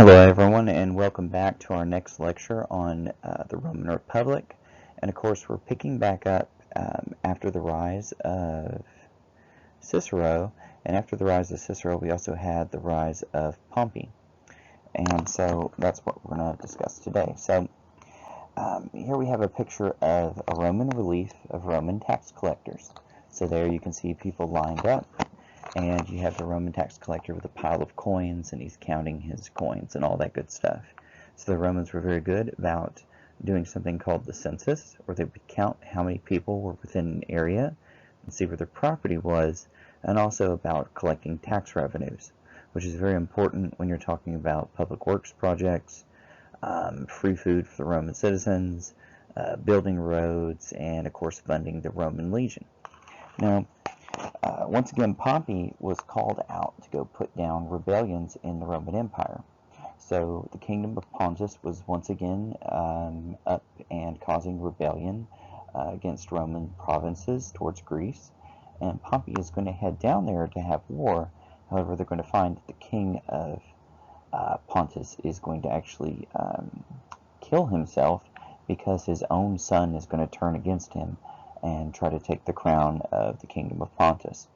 Hello everyone, and welcome back to our next lecture on the Roman Republic. And of course we're picking back up after the rise of Cicero, and after the rise of Cicero we also had the rise of Pompey. And so that's what we're going to discuss today. So here we have a picture of a Roman relief of Roman tax collectors. So there you can see people lined up. And you have the Roman tax collector with a pile of coins, and he's counting his coins and all that good stuff. So the Romans were very good about doing something called the census, where they would count how many people were within an area and see where their property was, and also about collecting tax revenues, which is very important when you're talking about public works projects, free food for the Roman citizens, building roads, and of course funding the Roman legion. Now, once again, Pompey was called out to go put down rebellions in the Roman Empire. So the kingdom of Pontus was once again up and causing rebellion against Roman provinces towards Greece. And Pompey is going to head down there to have war. However, they're going to find that the king of Pontus is going to actually kill himself because his own son is going to turn against him and try to take the crown of the kingdom of Pontus.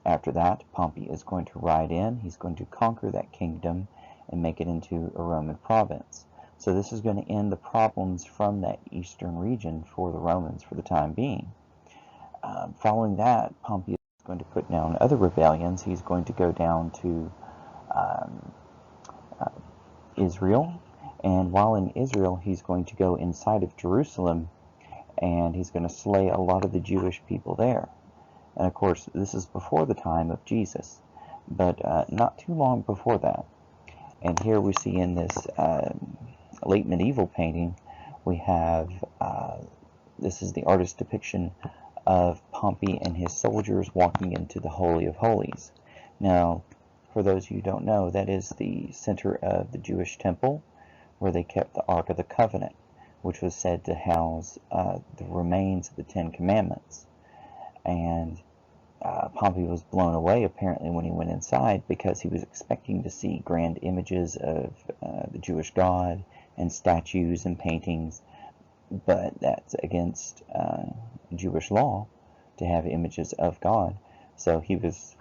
After that, Pompey is going to ride in. He's going to conquer that kingdom and make it into a Roman province. So this is going to end the problems from that eastern region for the Romans for the time being. Following that, Pompey is going to put down other rebellions. He's going to go down to Israel, and while in Israel, he's going to go inside of Jerusalem, and he's going to slay a lot of the Jewish people there. And of course, this is before the time of Jesus, but not too long before that. And here we see in this late medieval painting, we have, this is the artist's depiction of Pompey and his soldiers walking into the Holy of Holies. Now, for those of you who don't know, that is the center of the Jewish temple, where they kept the Ark of the Covenant, which was said to house the remains of the Ten Commandments. And Pompey was blown away, apparently, when he went inside, because he was expecting to see grand images of the Jewish God and statues and paintings, but that's against Jewish law to have images of God. So he was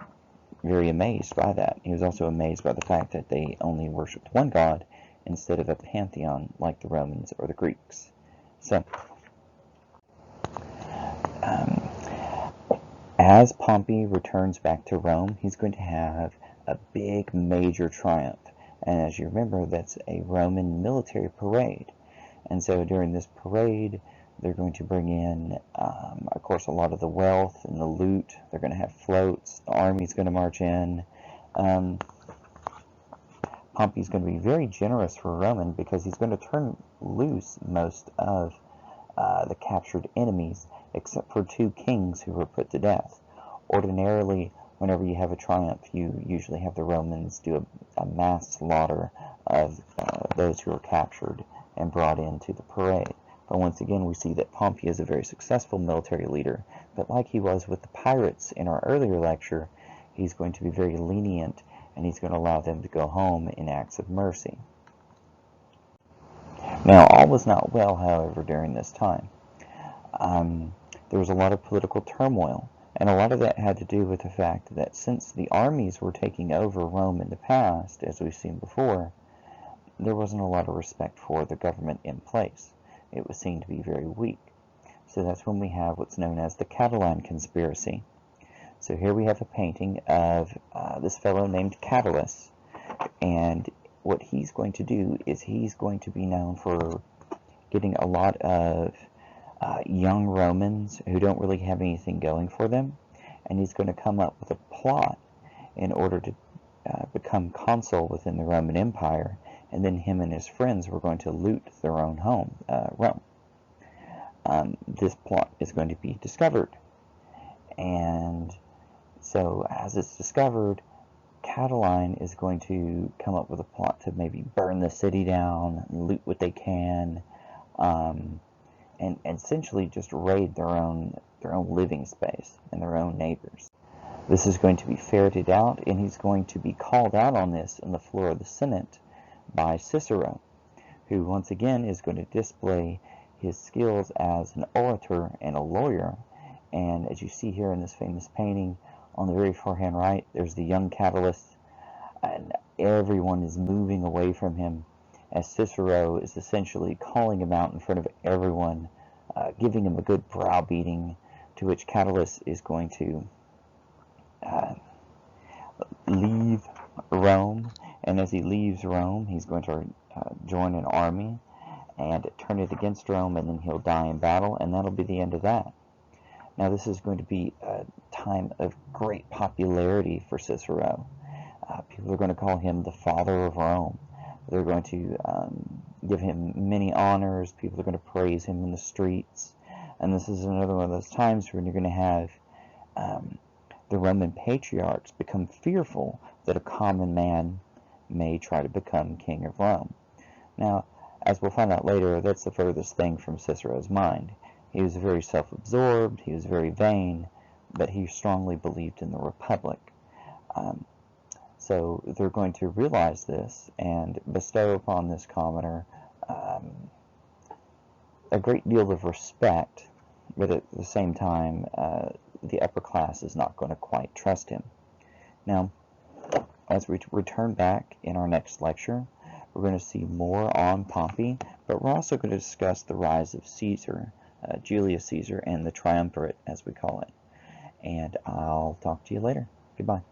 very amazed by that. He was also amazed by the fact that they only worshipped one God instead of a pantheon like the Romans or the Greeks. So, as Pompey returns back to Rome, he's going to have a big major triumph. And as you remember, that's a Roman military parade. And so during this parade, they're going to bring in, of course, a lot of the wealth and the loot. They're going to have floats. The army's going to march in. Pompey's going to be very generous for Roman because he's going to turn loose most of the captured enemies, except for 2 kings who were put to death. Ordinarily, whenever you have a triumph, you usually have the Romans do a mass slaughter of those who are captured and brought into the parade. But once again, we see that Pompey is a very successful military leader, but like he was with the pirates in our earlier lecture, he's going to be very lenient, and he's going to allow them to go home in acts of mercy. Now, all was not well, however, during this time. There was a lot of political turmoil, and a lot of that had to do with the fact that since the armies were taking over Rome in the past, as we've seen before, there wasn't a lot of respect for the government in place. It was seen to be very weak. So that's when we have what's known as the Catalan Conspiracy. So here we have a painting of this fellow named Catullus, and what he's going to do is he's going to be known for getting a lot of young Romans who don't really have anything going for them, and he's going to come up with a plot in order to become consul within the Roman Empire, and then him and his friends were going to loot their own home, Rome. This plot is going to be discovered, and so as it's discovered, Catiline is going to come up with a plot to maybe burn the city down, loot what they can, and essentially just raid their own living space and their own neighbors. This is going to be ferreted out, and he's going to be called out on this in the floor of the Senate by Cicero, who once again is going to display his skills as an orator and a lawyer. And as you see here in this famous painting, on the very far hand right, there's the young Catullus, and everyone is moving away from him as Cicero is essentially calling him out in front of everyone, giving him a good browbeating, to which Catullus is going to leave Rome. And as he leaves Rome, he's going to join an army and turn it against Rome, and then he'll die in battle, and that'll be the end of that. Now, this is going to be a time of great popularity for Cicero. People are going to call him the father of Rome. They're going to give him many honors. People are going to praise him in the streets. And this is another one of those times when you're going to have the Roman patriarchs become fearful that a common man may try to become king of Rome. Now, as we'll find out later, that's the furthest thing from Cicero's mind. He was very self-absorbed, he was very vain, but he strongly believed in the Republic. So they're going to realize this and bestow upon this commoner a great deal of respect, but at the same time, the upper class is not going to quite trust him. Now, as we return back in our next lecture, we're going to see more on Pompey, but we're also going to discuss the rise of Caesar, Julius Caesar, and the triumvirate, as we call it. And I'll talk to you later. Goodbye.